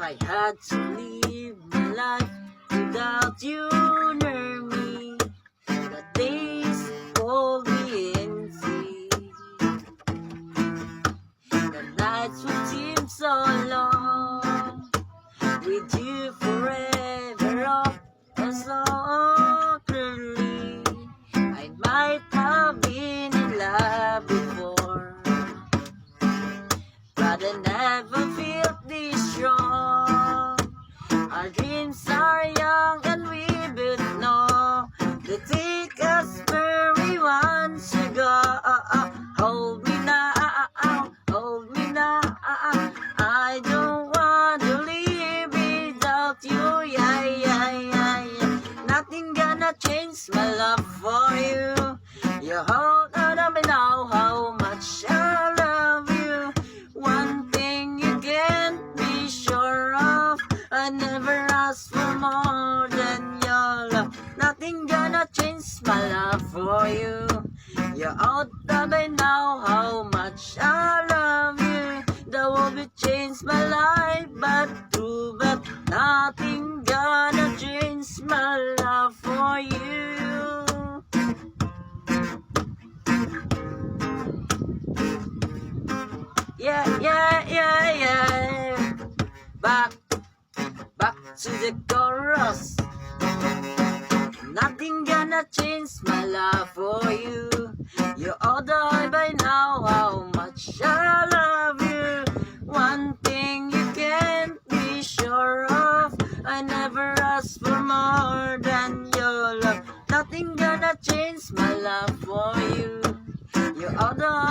If I had to live my life without you near me, the days would be empty, the nights would seem so long. With you forever up and so clearly, I might have been in love before, but I never felt this strong. Our dreams are young and we both know they take us where we want to go. Hold me now, hold me now. I don't want to live without you, yeah, yeah, yeah, yeah. Nothing gonna change my love for you. You hold on me now, how much I love you. One thing you can't be sure of, I never asked for more than your love. Nothing gonna change my love for you. You out by now, how much I love you. That will be change my life, but true, but nothing gonna change my love for you. Yeah, yeah, yeah, yeah. Back to the chorus. Nothing gonna change my love for you. You all die by now, how much I love you. One thing you can't be sure of, I never asked for more than your love. Nothing gonna change my love for you. You all die